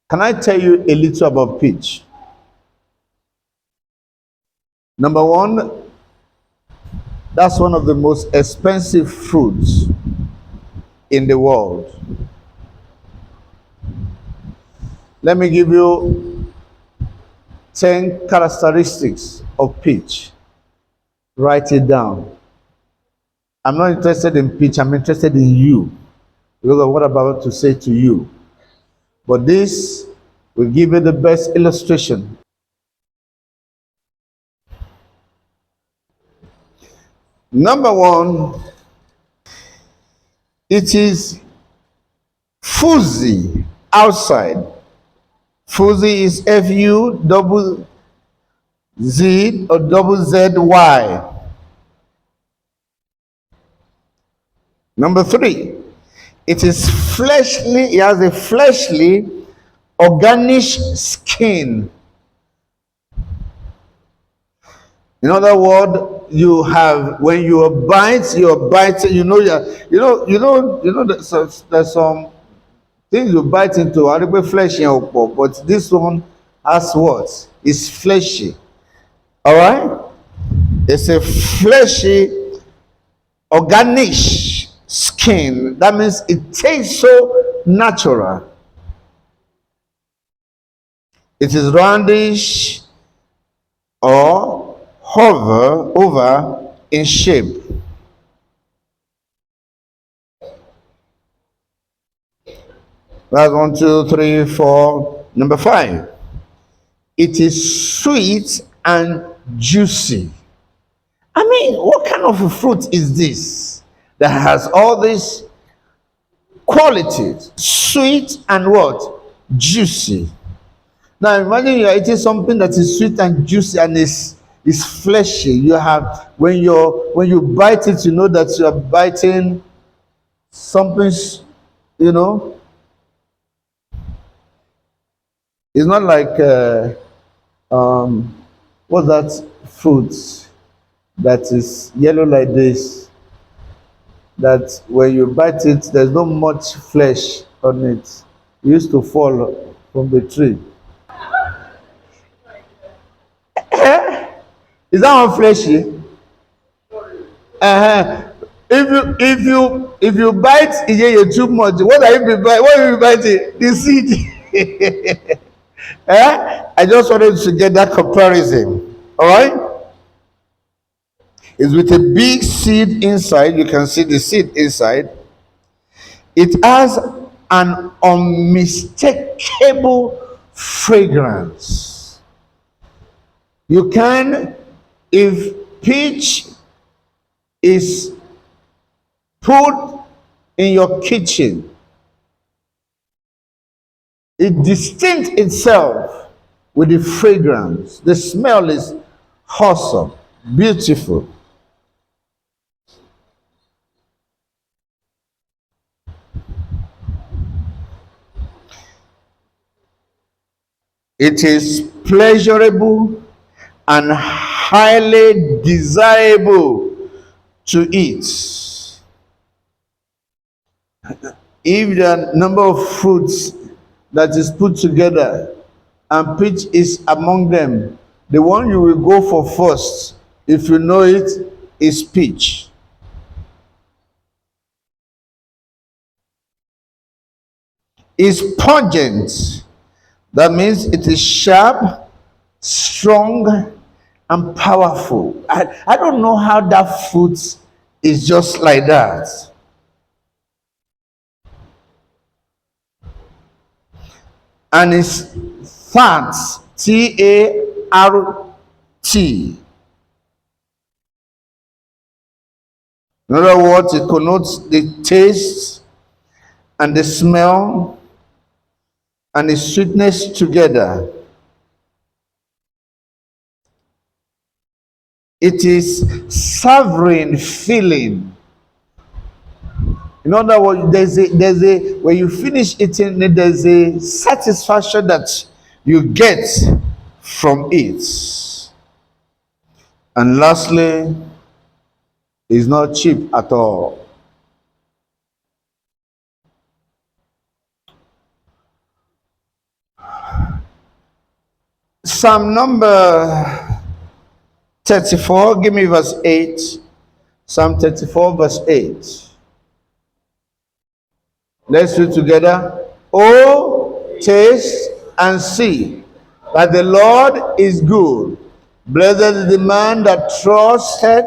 Can I tell you a little about peach? Number one, that's one of the most expensive fruits in the world. Let me give you 10 characteristics of peach. Write it down. I'm not interested in peach, I'm interested in you because of what I'm about to say to you. But this will give you the best illustration. Number one, it is fuzzy outside. Fuzzy is F-U double Z or double Z-Y. Number three, it is fleshly, it has a fleshly, organic skin. In other words, you have when you're biting, there's some things you bite into are little fleshy, but this one has what? It's fleshy. All right? It's a fleshy, organic skin. That means it tastes so natural. It is roundish or hover over in shape. That's one, two, three, four. Number five, it is sweet and juicy. I mean, what kind of a fruit is this that has all these qualities? Sweet and what? Juicy. Now imagine you're eating something that is sweet and juicy and is fleshy. You have when you bite it, you know that you are biting something, you know. It's not like um, what's that fruit that is yellow like this? That when you bite it, there's not much flesh on it. It used to fall from the tree. Is that one fleshy? Uh-huh. If you bite it too much, what are you be bite? What are you biting? The seed. I just wanted to get that comparison. All right. It's with a big seed inside. You can see the seed inside. It has an unmistakable fragrance. You can, if peach is put in your kitchen, it distinct itself with the fragrance. The smell is awesome, beautiful. It is pleasurable and highly desirable to eat. If the number of fruits that is put together and peach is among them, the one you will go for first, if you know it, is peach. It's pungent. That means it is sharp, strong, and powerful. I don't know how that fruit is just like that. And it's tart, T-A-R-T. In other words, it connotes the taste and the smell and the sweetness together. It is sovereign feeling. In other words, there's a when you finish eating it, there's a satisfaction that you get from it. And lastly, it's not cheap at all. Psalm number 34, give me verse 8. Psalm 34, verse 8. Let's read together. Oh, taste and see that the Lord is good. Blessed is the man that trusted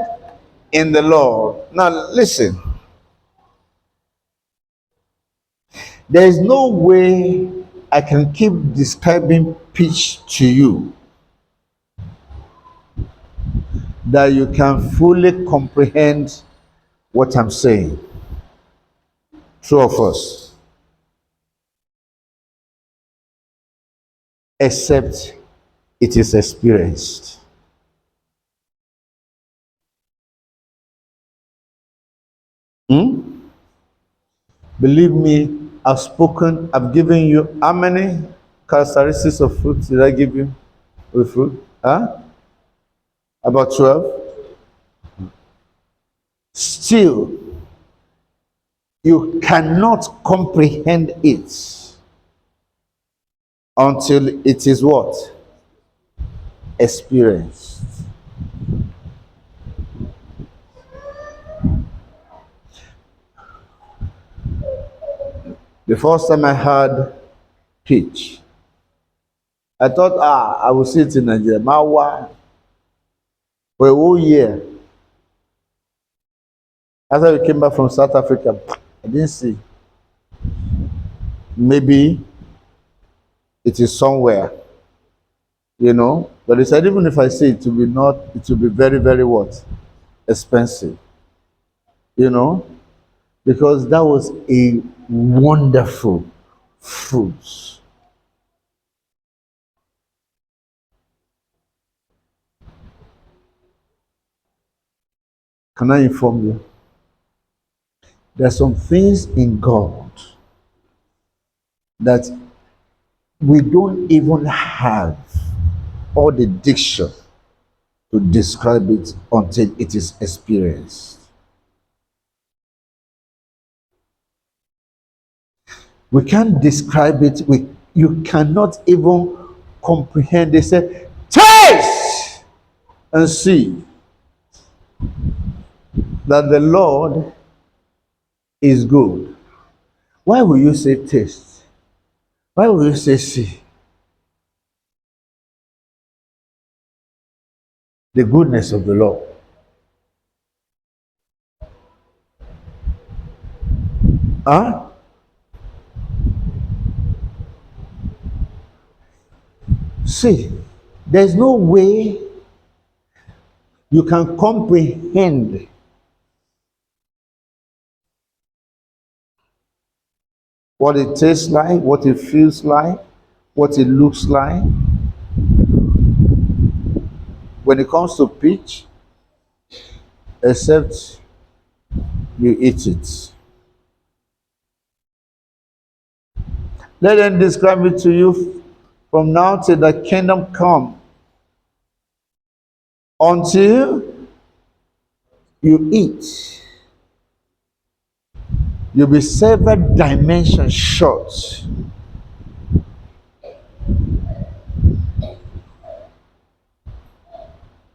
in the Lord. Now listen. There is no way I can keep describing peace to you that you can fully comprehend what I'm saying. True of us. Except it is experienced. Believe me, I've spoken, I've given you how many characteristics of fruit did I give you with fruit? Huh? About 12. Still, you cannot comprehend it until it is what? Experienced. The first time I had peach, I thought, I will see it in Nigeria. Mawa, for a whole year. After we came back from South Africa, I didn't see. Maybe it is somewhere, But they said even if I see it, it will be very, very what? Expensive. Because that was a wonderful fruit. Can I inform you? There are some things in God that we don't even have all the diction to describe it until it is experienced. We can't describe it. You cannot even comprehend. They say, taste and see that the Lord is good. Why will you say taste? Why will you say see? The goodness of the Lord. Huh? See, there's no way you can comprehend what it tastes like, what it feels like, what it looks like. When it comes to peach, except you eat it. Let them describe it to you from now till the kingdom come. Until you eat, you'll be several dimensions short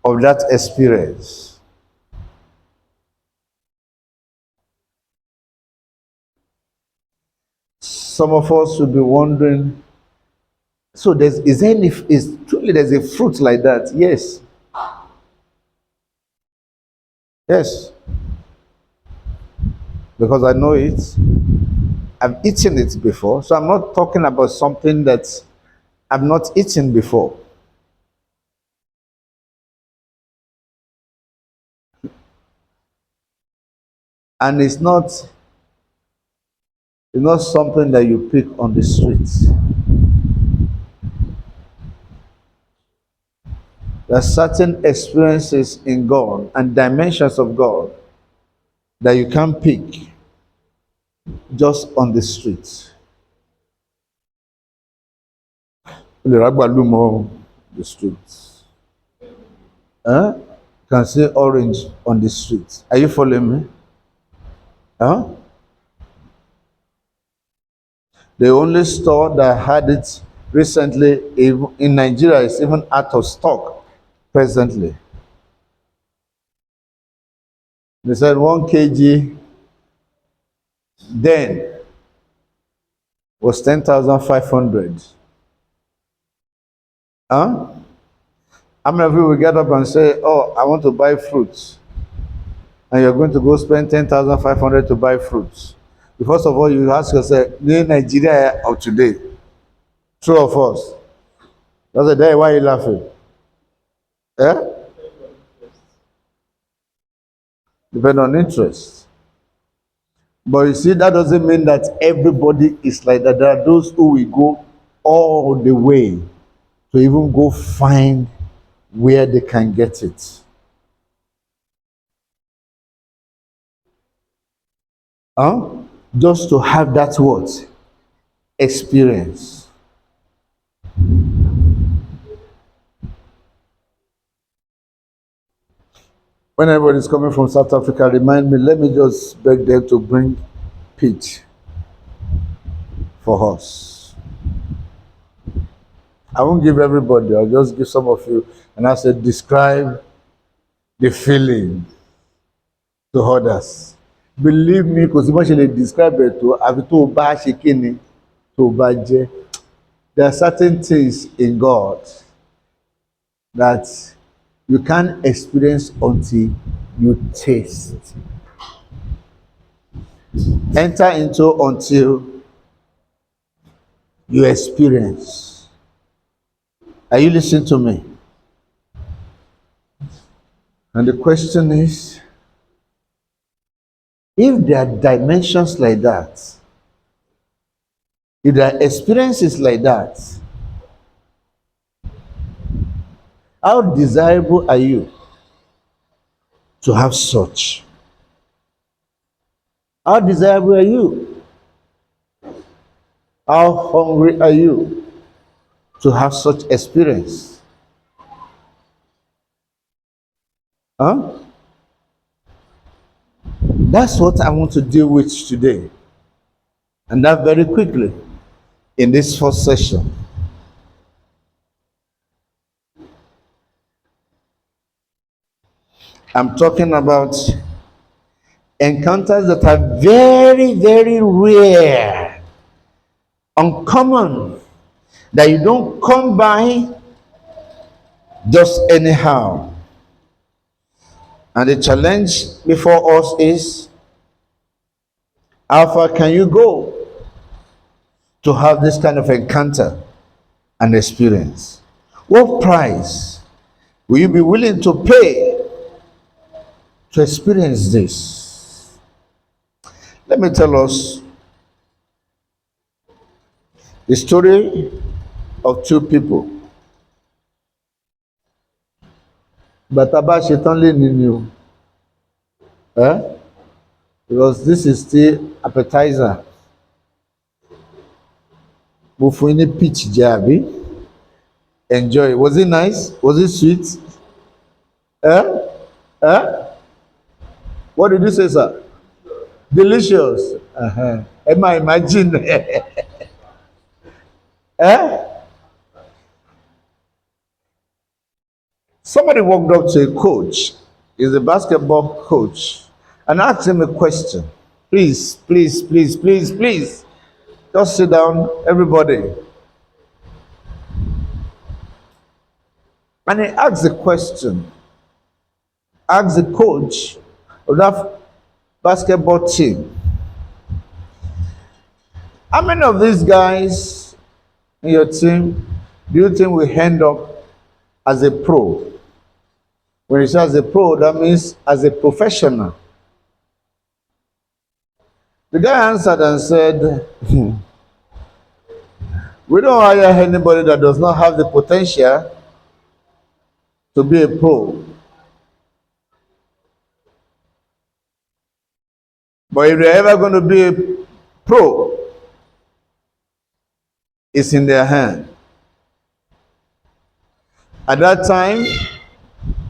of that experience. Some of us will be wondering, so truly there's a fruit like that? Yes. Yes. Because I know it. I've eaten it before. So I'm not talking about something that I've not eaten before. And it's not something that you pick on the streets. There are certain experiences in God and dimensions of God that you can't pick just on the streets. The streets. Huh? You can see orange on the streets. Are you following me? Huh? The only store that had it Recently, in Nigeria, it's even out of stock presently. They said 1 kg then was 10,500. Huh? How many of you will get up and say, "Oh, I want to buy fruits," and you're going to go spend 10,500 to buy fruits? First of all, you ask yourself, "In Nigeria of today, true of us?" That's the day. Why are you laughing? Eh? Depend on interest. But you see, that doesn't mean that everybody is like that. There are those who will go all the way to even go find where they can get it. Huh? Just to have that what? Experience. When everybody's coming from South Africa, remind me, let me just beg them to bring peach for us. I won't give everybody, I'll just give some of you. And I said, describe the feeling to others. Believe me, because bó ṣe lè describe it to àfi tó o bá ṣe kíni tó o bá jẹ́. There are certain things in God that you can't experience until you taste. Enter into until you experience. Are you listening to me? And the question is, if there are dimensions like that, if there are experiences like that, how desirable are you to have such? How desirable are you? How hungry are you to have such experience? Huh? That's what I want to deal with today. And that very quickly in this first session. I'm talking about encounters that are very, very rare, uncommon, that you don't come by just anyhow. And the challenge before us is, how far can you go to have this kind of encounter and experience? What price will you be willing to pay to experience this? Let me tell us the story of two people. Bàtà bá ṣetán lè ní o. Because this is still appetizer. Mo fún yín ní peach jẹ àbí? Enjoy. Was it nice? Was it sweet? Eh? Eh? What did you say, sir? Delicious. Am I imagine? Eh? Somebody walked up to a coach, he's a basketball coach, and asked him a question. Please, please, please, please, please. Just sit down, everybody. And he asked the question, asked the coach of that basketball team, how many of these guys in your team do you think will end up as a pro? When you say as a pro, that means as a professional. The guy answered and said, we don't hire anybody that does not have the potential to be a pro. But if they're ever going to be a pro, it's in their hand. At that time,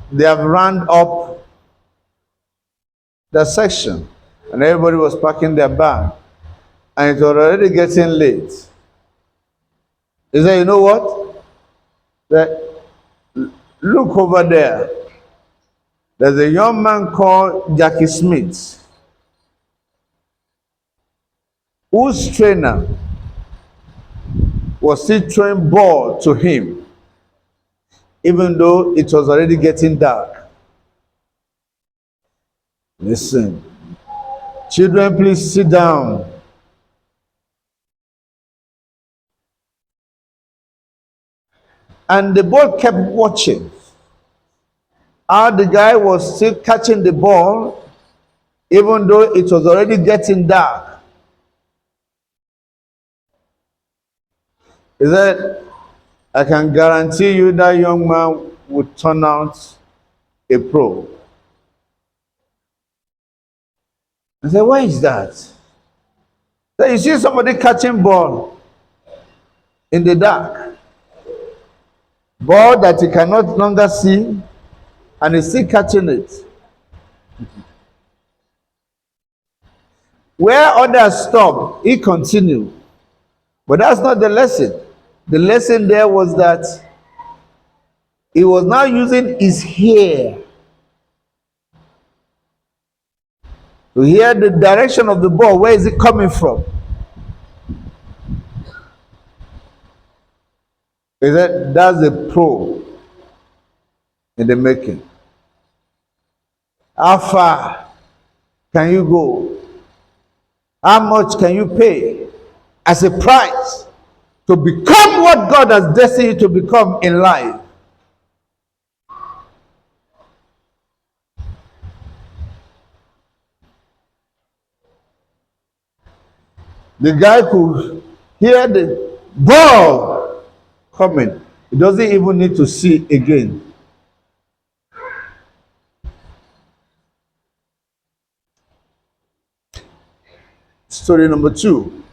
they have rounded up the section and everybody was packing their bag and it was already getting late. He said, you know what? That, look over there. There's a young man called Jackie Smith, whose trainer was still throwing ball to him, even though it was already getting dark. Listen, children, please sit down. And the boy kept watching. How the guy was still catching the ball, even though it was already getting dark. He said, I can guarantee you that young man would turn out a pro. I said, why is that? So you see somebody catching ball in the dark, ball that he cannot longer see, and he's still catching it. Where others stopped, he continued. But that's not the lesson. The lesson there was that he was now using his ear to hear the direction of the ball. Where is it coming from? He said, that's a pro in the making. How far can you go? How much can you pay as a price to become what God has destined you to become in life? The guy could hear the ball coming. He doesn't even need to see again. Story number 2.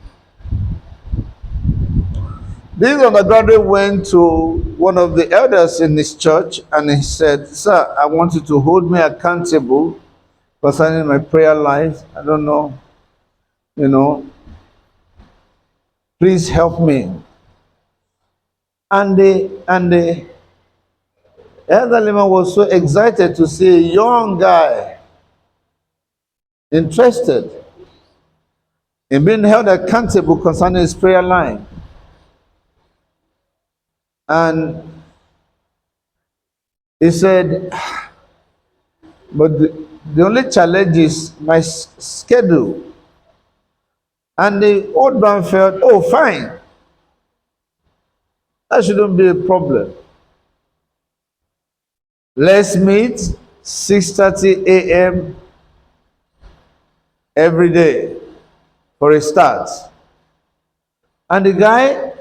This undergraduate went to one of the elders in his church and he said, sir, I want you to hold me accountable concerning my prayer life. I don't know, you know, please help me. And the elderly man was so excited to see a young guy interested in being held accountable concerning his prayer life. And he said, but the only challenge is my schedule. And the old man felt, oh, fine, that shouldn't be a problem. Let's meet 6:30 a.m. every day for a start. And the guy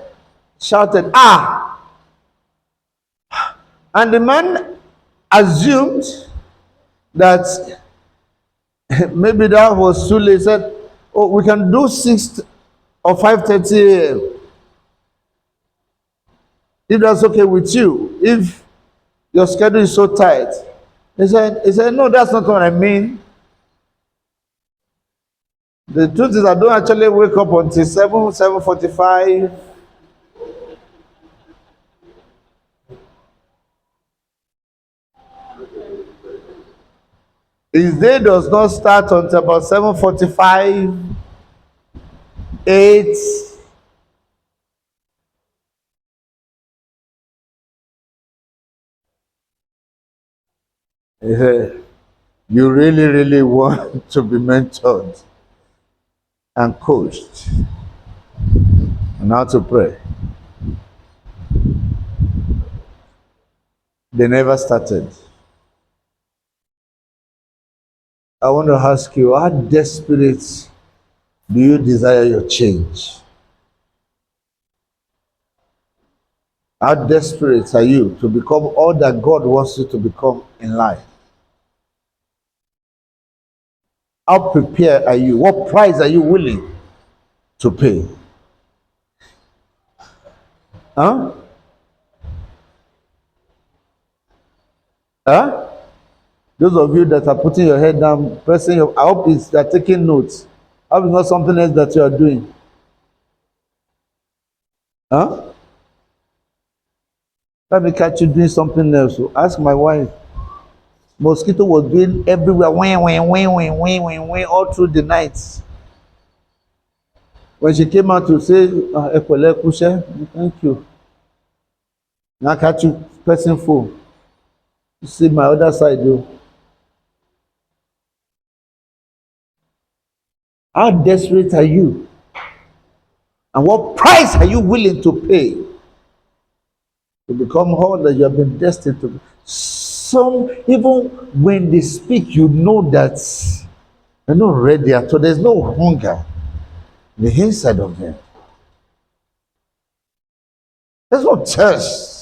shouted, ah! And the man assumed that maybe that was too late. He said, oh, we can do 6 or 5:30 a.m. if that's okay with you, if your schedule is so tight. He said, no, that's not what I mean. The truth is I don't actually wake up until 7:45. His day does not start until about 7:45, 8. He said, you really, really want to be mentored and coached on how to pray. They never started. I want to ask you, how desperate do you desire your change? How desperate are you to become all that God wants you to become in life? How prepared are you? What price are you willing to pay? Huh? Huh? Those of you that are putting your head down, pressing your, I hope it's that taking notes. I hope it's not something else that you are doing. Huh? Let me catch you doing something else. So ask my wife. Mosquito was doing everywhere, all through the night. When she came out to say, "Ẹ pẹ̀lẹ́, ẹ kúṣẹ́," thank you. Now catch you pressing phone. You see my other side though. How desperate are you? And what price are you willing to pay to become all that you have been destined to be? Some, even when they speak, you know that they're not ready at all. There's no hunger in the inside of them. There's no thirst.